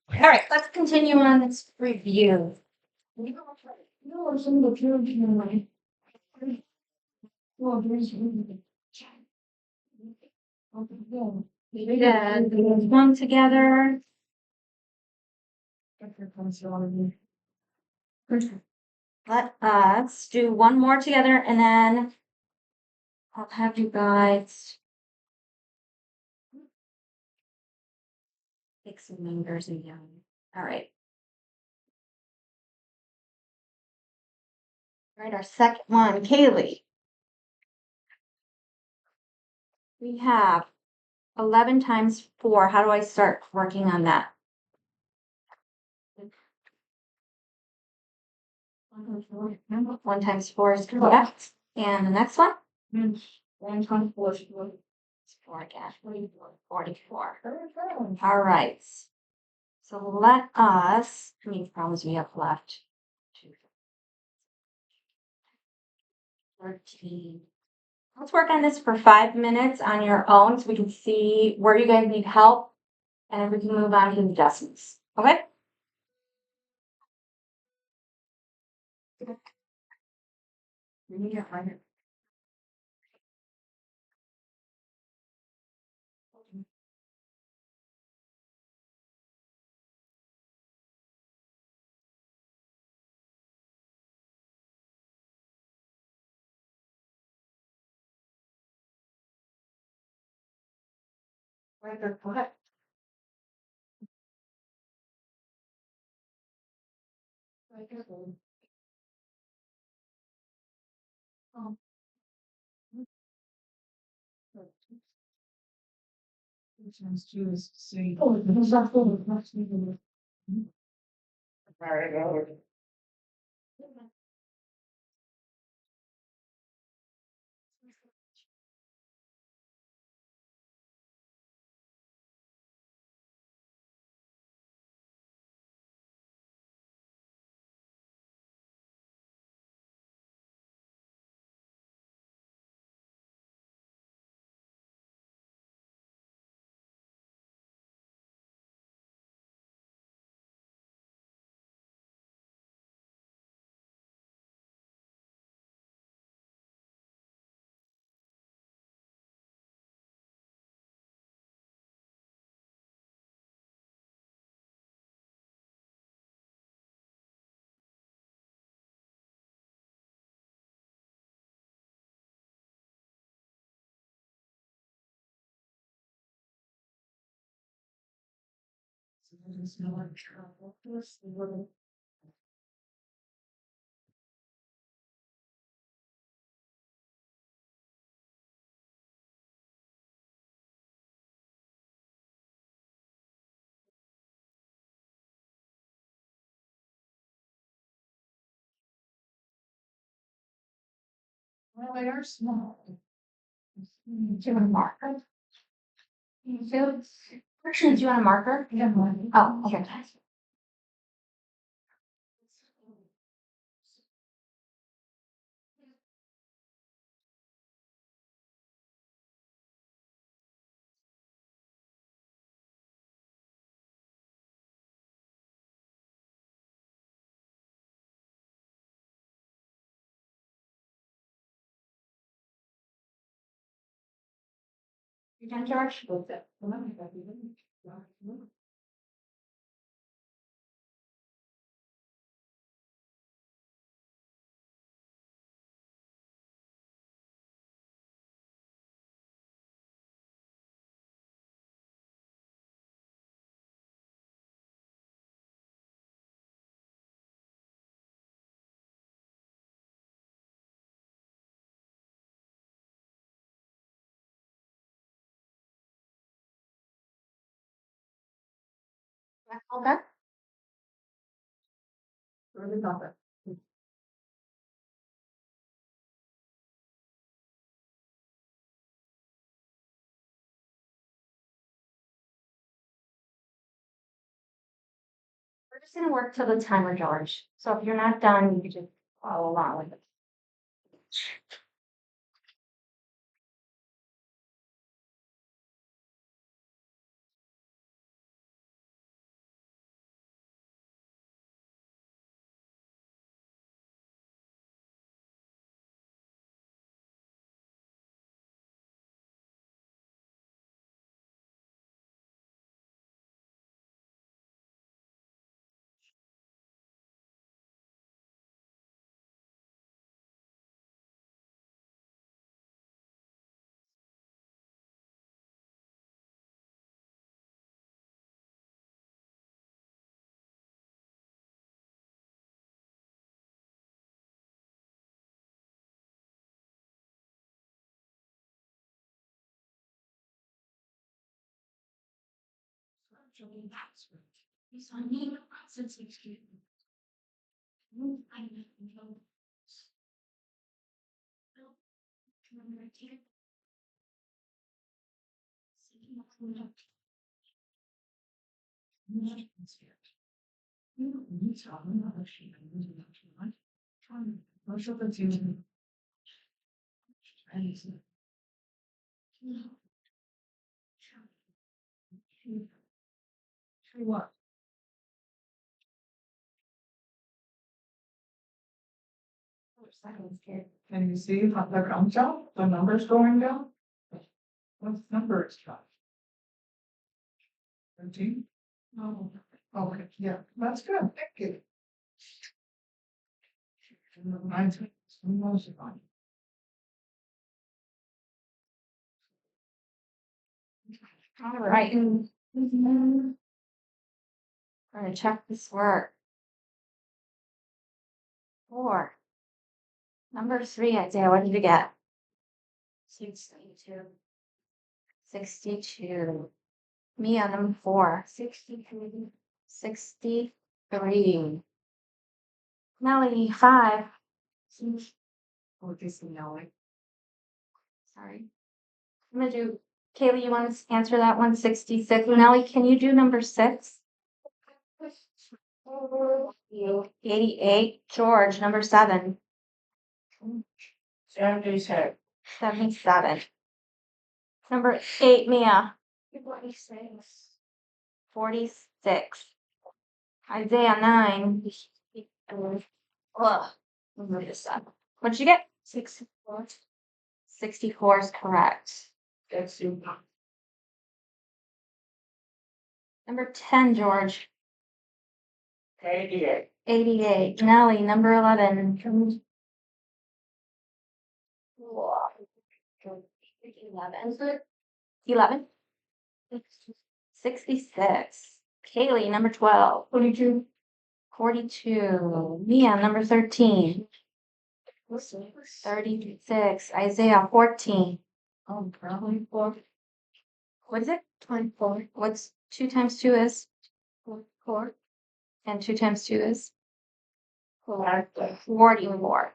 All right, let's continue on this review. We did one together. Let us do one more together and then I'll have you guys take some numbers again. All right. All right, our second one, Kaylee. We have 11 times 4. How do I start working on that? 1 times 4 is correct. And the next one? 1 times 4 is 4 again. 44. All right. So let us, how many problems we have left? 13. Let's work on this for 5 minutes on your own so we can see where you guys need help and then we can move on to the adjustments. Okay? Okay. Well, they are small. Do you want a marker? Actually, do you want a marker? Yeah. Oh, okay. You can charge with it. Okay. Really got it. We're just gonna work till the timer, George. So if you're not done, you can just follow along with it. Can you see how the comes down? The numbers going down? What number is that? 13? Oh, okay, yeah, that's good, thank you. 19, almost fine. All right. We're gonna check this work. 4. Number 3, Isaiah, what did you get? 62. 62. Mia, number 4. 63. 63. Melanie, 5. Oh, this is Nelly. Sorry. I'm gonna do, Kaylee, you want to answer that one? 66. Nellie, can you do number 6? 88. George, number 7. 76. 77. Number 8, Mia. 46. 46. Isaiah, 9. Ugh. What'd you get? 64. 64 is correct. That's you. Number 10, George. 88. 88. Nellie, number 11. 11. 66. Kaylee, number 12. 42. 42. Mia, number 13. 36. Isaiah, 14. Oh, probably 4. What is it? 24. What's 2 times 2 is? 4. And 2 times 2 is? 44.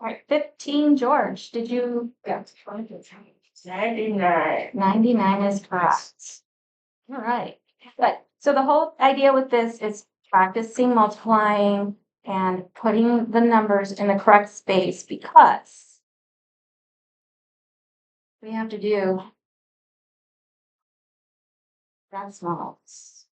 All right, 15, George. Did you? Yeah. 99. 99 is correct. All right. Good. So the whole idea with this is practicing multiplying and putting the numbers in the correct space because we have to do decimals.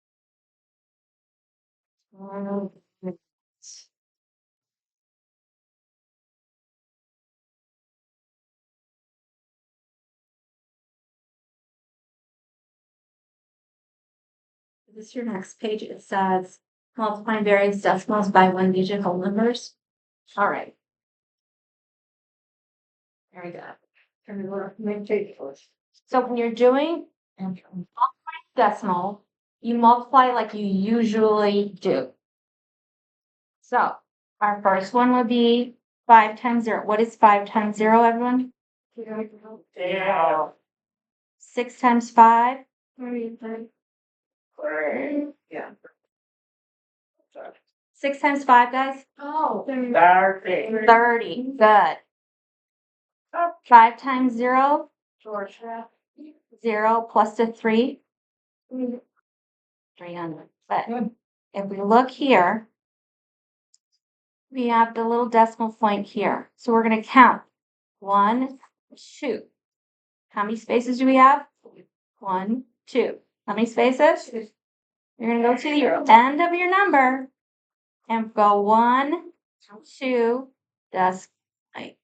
This is your next page. It says multiplying various decimals by 1-digit whole numbers. All right. There we go. So when you're doing decimal, you multiply like you usually do. So our first one would be 5 times 0. What is 5 times 0, everyone? 0. 6 times 5? 3. Yeah. 6 times 5, guys? Oh, 30. 30. Good. 5 times 0? George. 0 plus the 3? 300. But if we look here, we have the little decimal point here. So we're going to count. 1, 2. How many spaces do we have? 1, 2. How many spaces? You're going to go to the end of your number and go 1, 2, decimal point.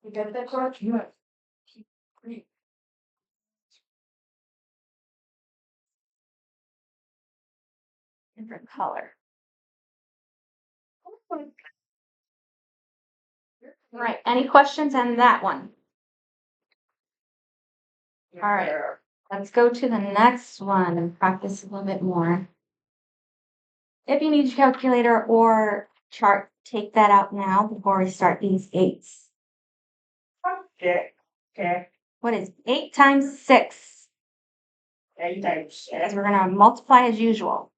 You get that, George? Yeah. Different color. All right. Any questions on that one? All right. Let's go to the next one and practice a little bit more. If you need your calculator or chart, take that out now before we start these 8s. Okay. Okay. What is 8 times 6? 8 times Because we're gonna multiply as usual.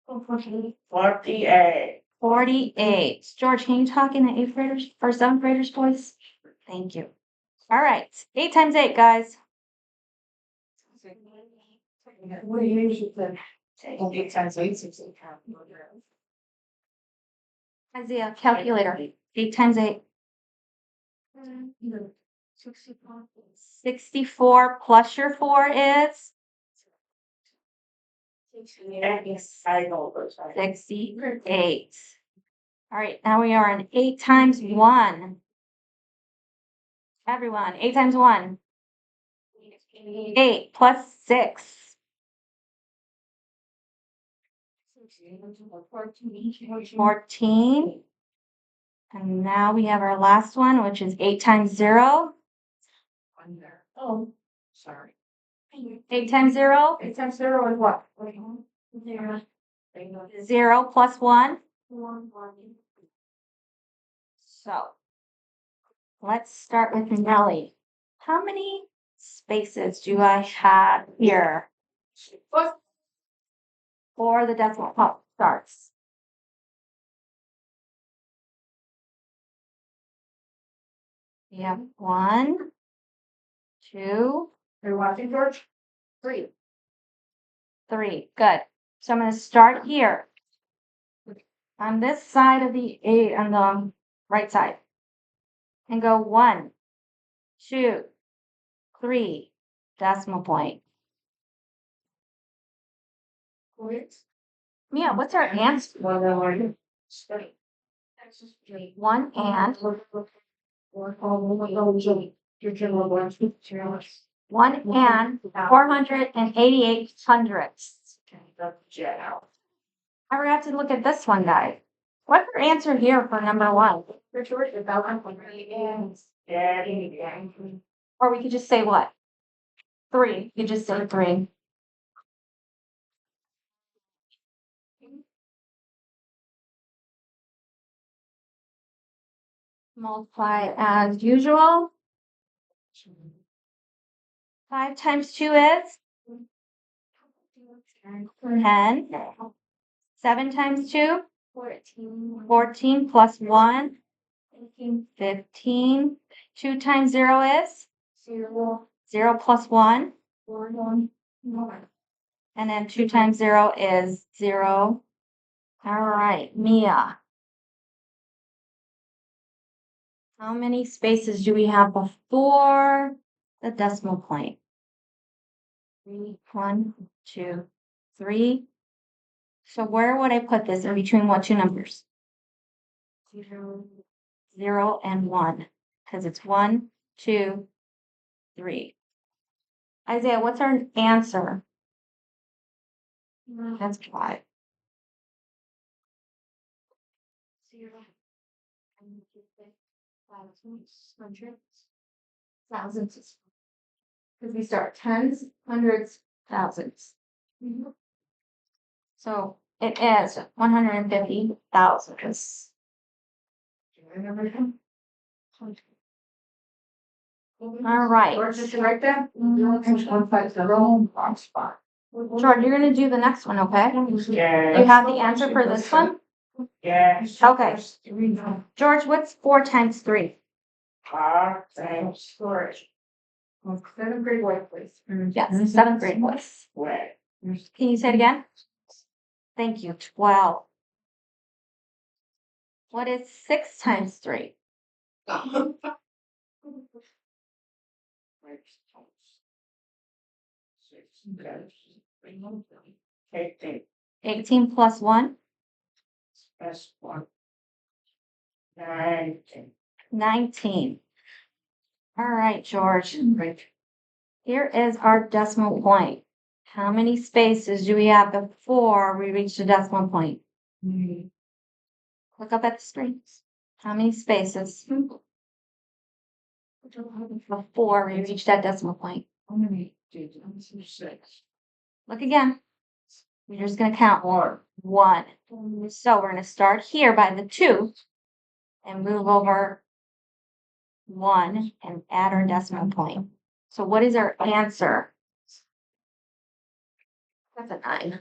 48. 48. George, can you talk in the 8th graders or 7th graders voice? Thank you. All right. 8 times 8, guys. What do you usually say? 8 times 8, 16. Isaiah, calculator. 8 times 8. 64 plus your 4 is? I know those. 68. All right, now we are on 8 times 1. Everyone, 8 times 1. 8 plus 6. 14. And now we have our last one, which is 8 times 0. Oh, sorry. 8 times 0. 8 times 0 is what? 0 plus 1. So let's start with Nellie. How many spaces do I have here for the decimal point starts? We have 1, 2, Are you watching, George? 3. 3. Good. So I'm going to start here on this side of the 8 on the right side and go 1, 2, 3, decimal point. Mia, what's our answer? 1 and 1 and 488 hundredths. I forgot to look at this one, guys. What's our answer here for number 1? Or we could just say what? 3. You just say 3. Multiply as usual. 5 times 2 is 10. 7 times 2? 14 plus 1? 15. 2 times 0 is? 0 plus 1? And then 2 times 0 is 0. All right, Mia. How many spaces do we have before the decimal point? 3, 1, 2, 3. So where would I put this in between what two numbers? 0 and 1, because it's 1, 2, 3. Isaiah, what's our answer? That's 5. 1000s. Because we start tens, hundreds, thousands. So it is 150,000. All right. George, did you write that? 150 wrong spot. George, you're going to do the next one, okay? Yeah. You have the answer for this one? Yes. Okay. George, what's 4 times 3? 5 times storage. 7th grade white, please. Yes, 7th grade voice. Wet. Can you say it again? Thank you. 12. What is 6 times 3? 18. 18 plus 1? That's 1. 19. 19. All right, George. Here is our decimal point. How many spaces do we have before we reach the decimal point? Look up at the screen. How many spaces before we reach that decimal point? How many did you 6? Look again. We're just going to count 1. So we're going to start here by the 2 and move over 1 and add our decimal point. So what is our answer? That's a 9.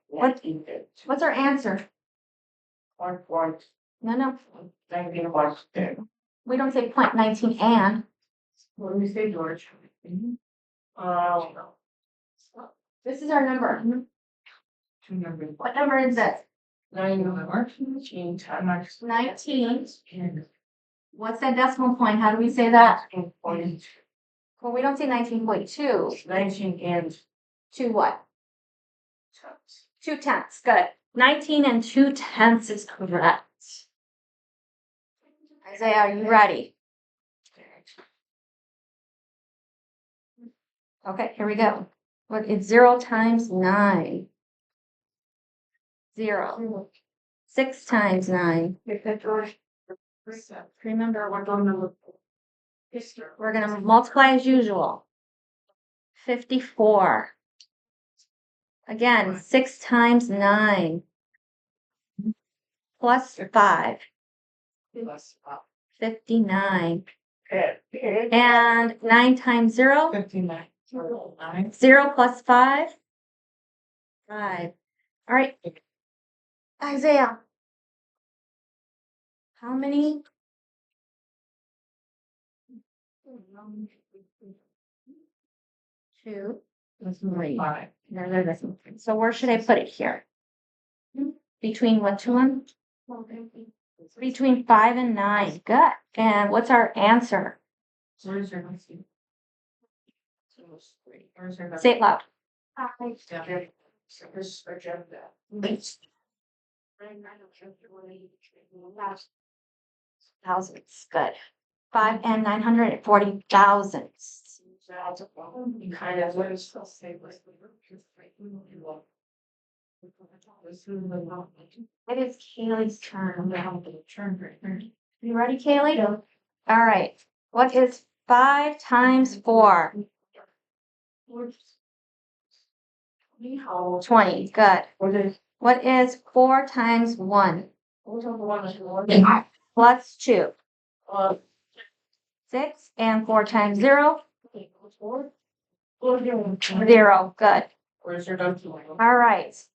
What? What's our answer? 1 point. No. 19 plus 10. We don't say 0.19 and. What do we say, George? This is our number. 2 numbers. What number is this? 19 times 19. What's that decimal point? How do we say that? 19. Well, we don't say 19.2. 19 and 2 what? 10. 2/10. Good. 19 and 2/10 is correct. Isaiah, are you ready? Okay, here we go. What is 0 times 9? 0. 6 times 9. Remember, we're going to multiply as usual. 54. Again, 6 times 9. Plus 5. 59. And 9 times 0? 59. 0 plus 5? 5. All right. Isaiah, how many? 2. That's 5. So where should I put it here? Between what 2 and? Between 5 and 9. Good. And what's our answer? Where's your Say it loud. Thousands. Good. 5 and 940 thousandths. Kind of what is still say It is Kaylee's turn. You ready, Kaylee? All right. What is 5 times 4? 20. Good. What is 4 times 1? Plus 2. 6. And 4 times 0? 0. Good. All right.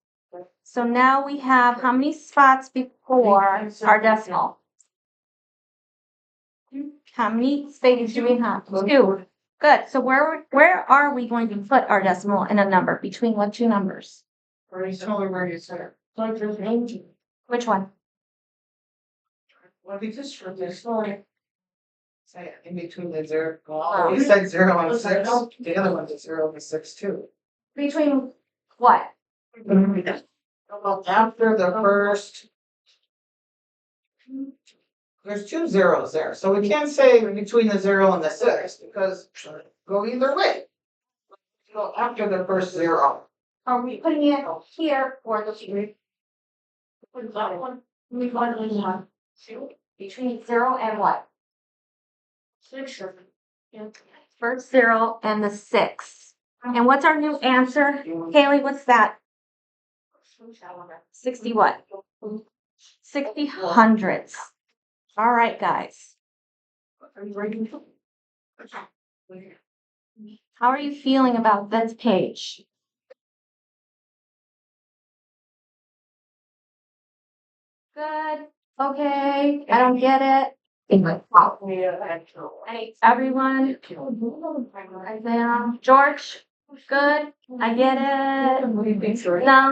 So now we have how many spots before our decimal? How many spaces do we have? 2. Good. So where are we going to put our decimal in a number? Between what 2 numbers? Which one? Well, we just for this one. Say in between the 0. You said 0 and 6. The other one's a 0 and 6 too. Between what? Well, after the first. There's 2 zeros there, so we can't say between the 0 and the 6 because go either way. Go after the first 0. Are we putting it here or the 3? Between 0 and what? 6. First 0 and the 6. And what's our new answer? Kaylee, what's that? 60 what? 60 hundredths. All right, guys. Are you ready? How are you feeling about this page? Good. Okay. I don't get it. Hey, everyone. Isaiah. George. Good. I get it. No.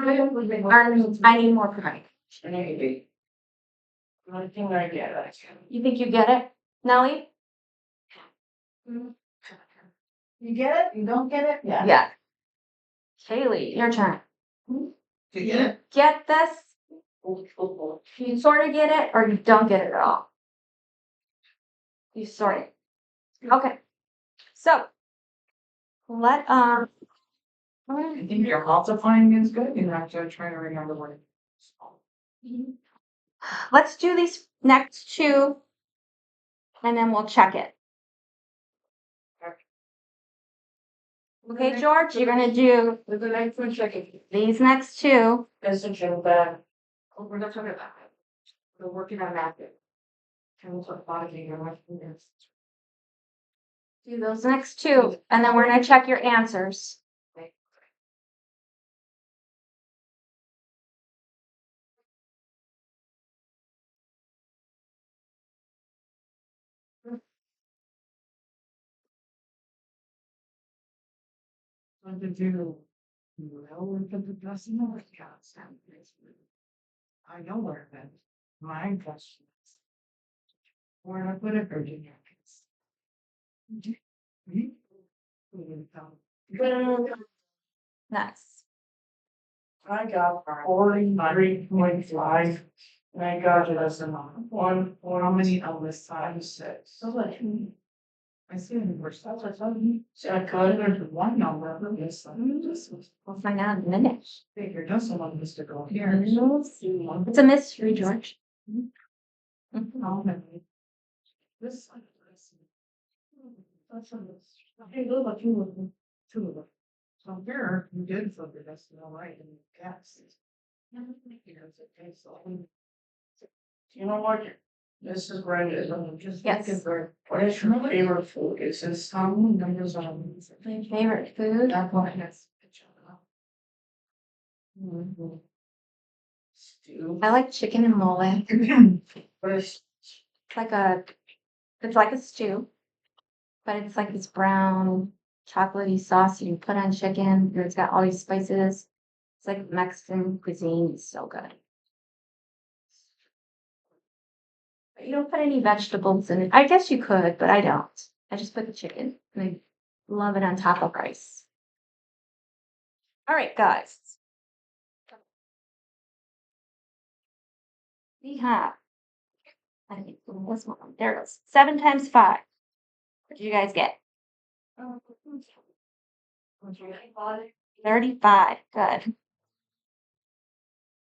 I need more pride. Maybe. The only thing I get. You think you get it, Nellie? You get it? You don't get it? Yeah. Yeah. Kaylee, your turn. Do you get it? Get this? You sort of get it or you don't get it at all? You sort it. Okay. So let I think your multiplying is good. You're not just trying to remember what it is. let's do these next 2 and then we'll check it. Okay, George, you're gonna do these next 2. We're not talking about that. We're working on that. And we'll talk about it later. Do those next two, and then we're gonna check your answers. What to do? Well, we put the best in the workouts. I know where that. My question is. Where I put it, Virginia. Nice. I got 43.5. And I got it as a one, or how many on this side? 6. So like, I see it in first. That's what I told you. So I got it into one number for this. We'll find out in a minute. Figure does someone needs to go here. It's a mystery, George. This side. That's a hey, look what you look two of them. So here you did something that's all right in the gaps. You know what? This is great. I'm just Yes. looking for what is your favorite food? It says some numbers on My favorite food? that one has picture. Stew. I like chicken and mole. But it's It's like a stew, but it's like this brown chocolatey sauce you put on chicken, and it's got all these spices. It's like Mexican cuisine. It's so good. But you don't put any vegetables in it. I guess you could, but I don't. I just put the chicken and I love it on top of rice. All right, guys. We have, I think this one. There it goes. 7 times 5. What did you guys get? 35. Good.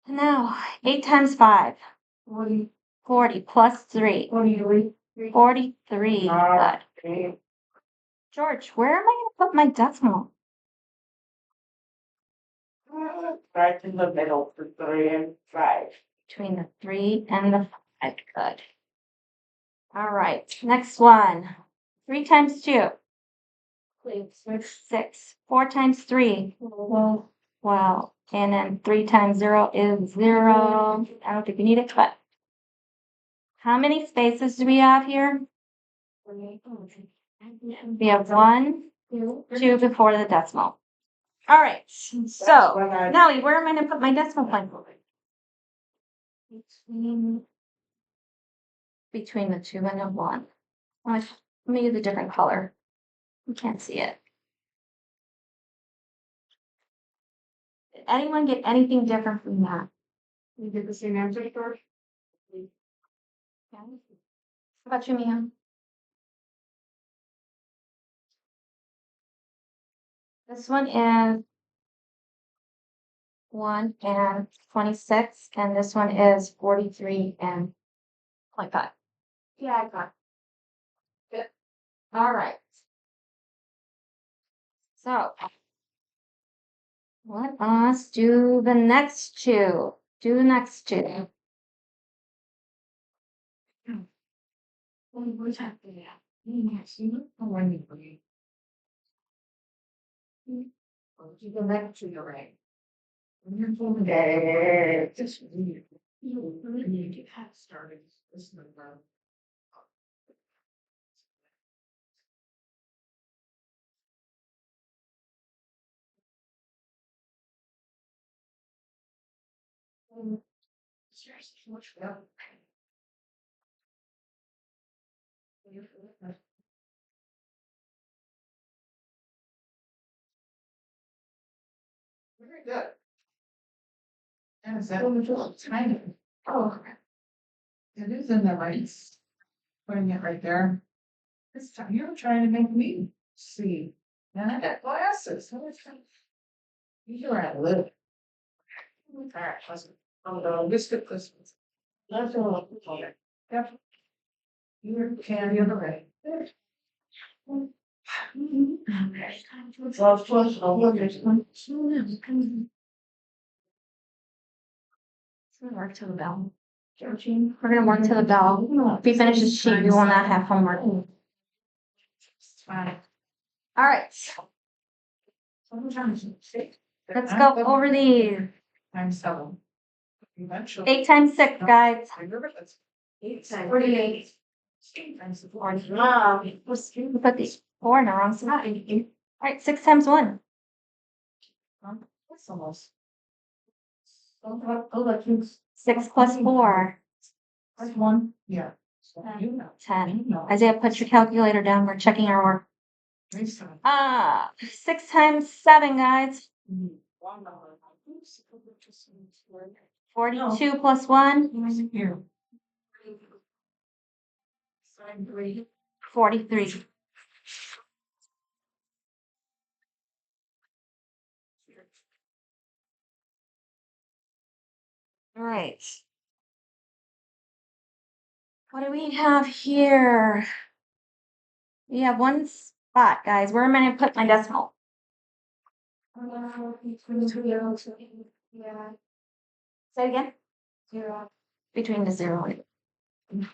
And now 8 times 5. 40 plus 3. 43. Good. George, where am I going to put my decimal? Right in the middle for 3 and 5. Between the 3 and the 5. Good. All right. Next one. 3 times 2. 6. 4 times 3. Well, and then 3 times 0 is 0. I don't think we need it, but how many spaces do we have here? We have 1, 2 before the decimal. All right. So, Nellie, where am I going to put my decimal point? Between the 2 and the 1. Let me use a different color. You can't see it. Did anyone get anything different from that? You did the same answer first? How about you, Mia? This one is 1 and 26, and this one is 43 and 0.5. Yeah, I got it. Good. All right. So let us do the next two. Do the next two. You go back to your right. Just you really get half started. This number. Seriously, much better. Very good. And is that tiny? Oh, it is in the right. Putting it right there. This time you're trying to make me see. And I got glasses. You're at live. All right, listen. I'm going to skip this one. That's all. Okay. Yep. You're candy on the right. Love flush. We're gonna work till the bell. We're gonna work till the bell. If we finish this sheet, we will not have homework. Fine. All right, let's go over these. Times 7. Eventually. 8 times 6, guys. Remember that's 8 times 48. 8 times 40. Wow. We put the 4 in the wrong spot. All right, 6 times 1. That's almost. 6 plus 4. That's 1. Yeah. So you know. 10. You know. Isaiah, put your calculator down. We're checking our work. 37. 6 times 7, guys. $1. 42 plus 1. Here. 43. All right. What do we have here? We have one spot, guys. Where am I going to put my decimal? Say it again. 0. Between the 0 and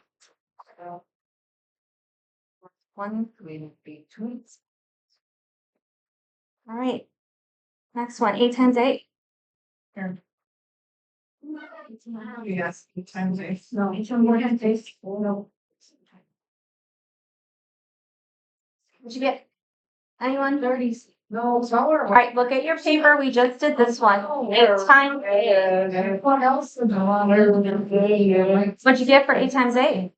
1. All right. Next one. 8 times 8. Here. Yes, 8 times 8. No, 8 times 8. No. What'd you get? Anyone? 30s. No, smaller. All right, look at your paper. We just did this one. 8 times 8. What else? What'd you get for 8 times 8?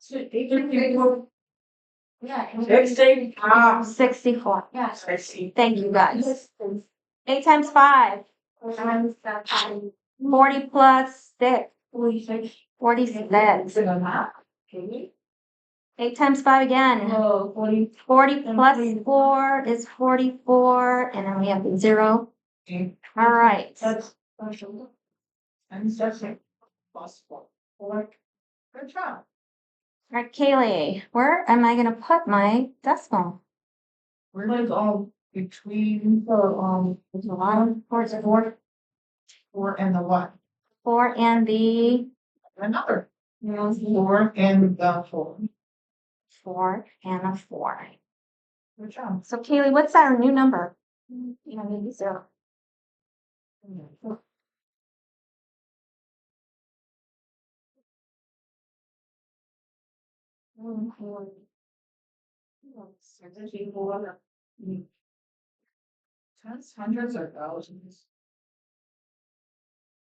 Yeah. 64. Yeah, I see. Thank you, guys. 8 times 5. 40 plus 6. 46. 8 times 5 again. 40 plus 4 is 44. And then we have the 0. All right. And that's it. Possible. Good job. All right, Kaylee, where am I going to put my decimal? We're going to go between There's a lot of 4 and 4. 4 and the what? 4 and the Another. 4 and the 4. 4 and a 4. Good job. So, Kaylee, what's our new number? You don't need the 0. Tens, hundreds, or thousands?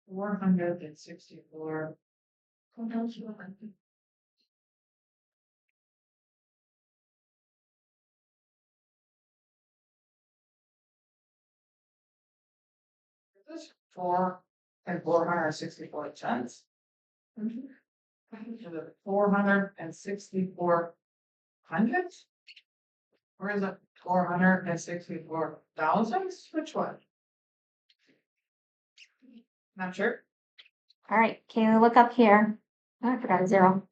464. This is 4 and 464 tens. 464 hundreds? Or is it 464 thousands? Which one? Not sure. All right, Kaylee, look up here. Oh, I forgot a 0.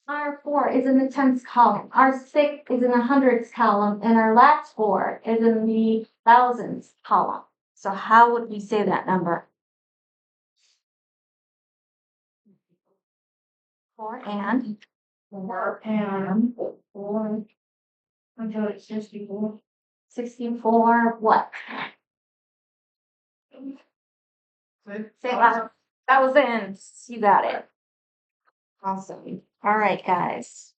Our 4 is in the tens column. Our 6 is in the hundreds column. And our last 4 is in the thousands column. So how would we say that number? 4 and 64. 64 what? Say it loud. That was the end. You got it. Awesome. All right, guys.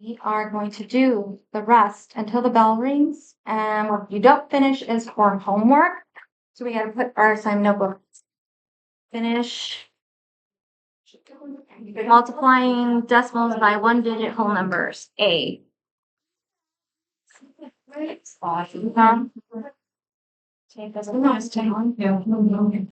We are going to do the rest until the bell rings. And what you don't finish is for homework. So we got to put our assignment notebooks. Finish multiplying decimals by 1-digit whole numbers. A. Awesome. Take this. Yeah.